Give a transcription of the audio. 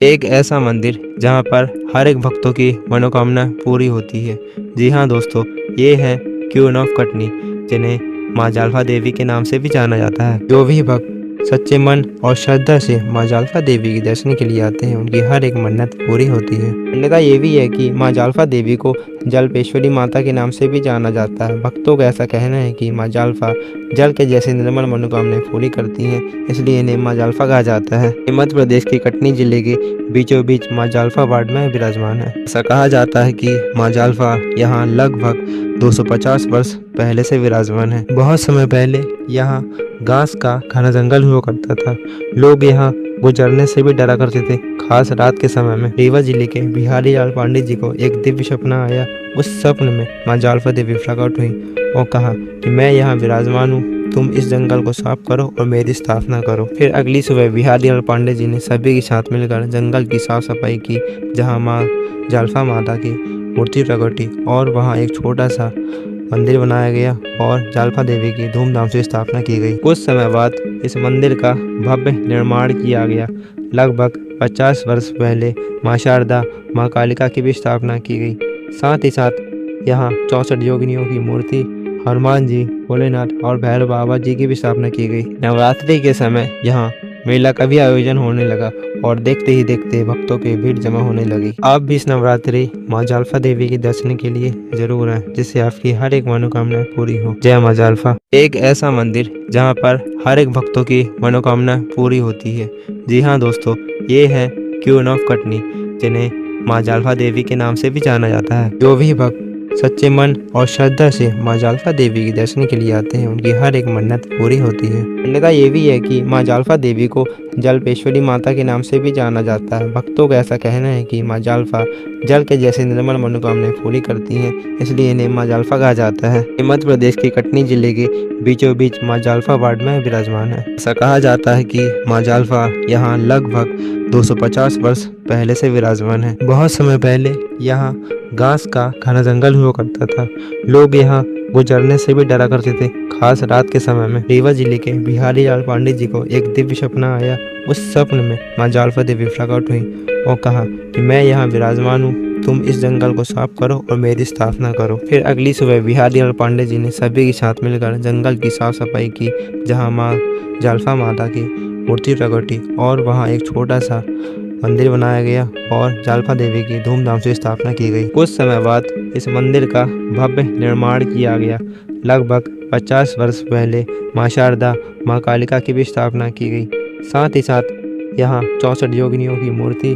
एक ऐसा मंदिर जहाँ पर हर एक भक्तों की मनोकामना पूरी होती है। जी हाँ दोस्तों, ये है क्वीन ऑफ कटनी, जिन्हें माँ जालफा देवी के नाम से भी जाना जाता है। जो भी भक्त सच्चे मन और श्रद्धा से माँ जालफा देवी के दर्शन के लिए आते हैं, उनकी हर एक मन्नत पूरी होती है। मान्यता ये भी है कि माँ जालफा देवी को जलपेश्वरी माता के नाम से भी जाना जाता है। भक्तों का ऐसा कहना है कि माँ जालफा जल के जैसे निर्मल मनोकामनाएं पूरी करती हैं, इसलिए इन्हें माँ जालफा कहा जाता है। ये मध्य प्रदेश के कटनी जिले के बीचों बीच माँ जालफा वार्ड में विराजमान है। ऐसा कहा जाता है कि माँ जालफा यहाँ लगभग 250 वर्ष पहले से विराजमान है। बहुत समय पहले यहाँ घास का घना जंगल हुआ करता था। लोग यहाँ गुजरने से भी डरा करते थे, खास रात के समय में। रीवा जिले के बिहारी लाल पांडे जी को एक दिव्य सपना आया। उस सपने में माँ जालफा देवी प्रकट हुई और कहा कि मैं यहाँ विराजमान हूँ, तुम इस जंगल को साफ करो और मेरी स्थापना करो। फिर अगली सुबह बिहारी लाल पांडे जी ने सभी के साथ मिलकर जंगल की साफ सफाई की, जहाँ माँ जालफा माता की मूर्ति प्रकटी और वहाँ एक छोटा सा मंदिर बनाया गया और जालफा देवी की धूमधाम से स्थापना की गई। कुछ समय बाद इस मंदिर का भव्य निर्माण किया गया। लगभग 50 वर्ष पहले माँ शारदा, माँ कालिका की भी स्थापना की गई। साथ ही साथ यहाँ 64 योगिनियों की मूर्ति, हनुमान जी, भोलेनाथ और भैरव बाबा जी की भी स्थापना की गई। नवरात्रि के समय यहाँ मेला का भी आयोजन होने लगा और देखते ही देखते भक्तों की भीड़ जमा होने लगी। आप भी इस नवरात्रि माँ जालफा देवी के दर्शन के लिए जरूर आएं, जिससे आपकी हर एक मनोकामना पूरी हो। जय माँ जालफा। एक ऐसा मंदिर जहाँ पर हर एक भक्तों की मनोकामना पूरी होती है। जी हाँ दोस्तों, ये है क्वीन ऑफ कटनी, जिन्हें माँ जालफा देवी के नाम से भी जाना जाता है। जो भी भक्त सच्चे मन और श्रद्धा से माँ जालफा देवी के दर्शन के लिए आते हैं, उनकी हर एक मन्नत पूरी होती है। मान्यता ये भी है कि माँ जालफा देवी को जलपेश्वरी माता के नाम से भी जाना जाता है। भक्तों का ऐसा कहना है कि माँ जालफा जल के जैसे निर्मल मनोकामनाएं पूरी करती हैं, इसलिए इन्हें माँ जालफा कहा जाता है। ये मध्य प्रदेश के कटनी जिले के बीचों बीच माँ जालफा वार्ड में विराजमान है। ऐसा कहा जाता है कि माँ जालफा यहाँ लगभग 250 वर्ष पहले से विराजमान है। बहुत समय पहले यहाँ घास का घना जंगल हुआ करता था। लोग यहाँ गुजरने से भी डरा करते थे, खास रात के समय में। रीवा जिले के बिहारी लाल पांडे जी को एक दिव्य सपना आया। उस सपने में माँ जालफा देवी प्रकट हुई और कहा कि मैं यहाँ विराजमान हूँ, तुम इस जंगल को साफ करो और मेरी स्थापना करो। फिर अगली सुबह बिहारी लाल पांडे जी ने सभी के साथ मिलकर जंगल की साफ सफाई की, जहाँ माँ जालफा माता की मूर्ति प्रकटी और वहाँ एक छोटा सा मंदिर बनाया गया और जालफा देवी की धूमधाम से स्थापना की गई। कुछ समय बाद इस मंदिर का भव्य निर्माण किया गया। लगभग 50 वर्ष पहले माँ शारदा, माँ कालिका की भी स्थापना की गई। साथ ही साथ यहाँ 64 योगिनियों की मूर्ति,